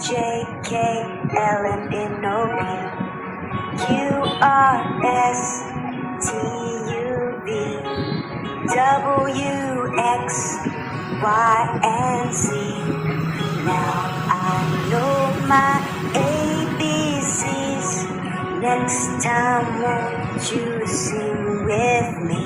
J, K, L, M, N, O, P, Q, R, S, T, U, V, W, X, Y, and Z. Now I know my ABCs. Next time, won't you sing with me?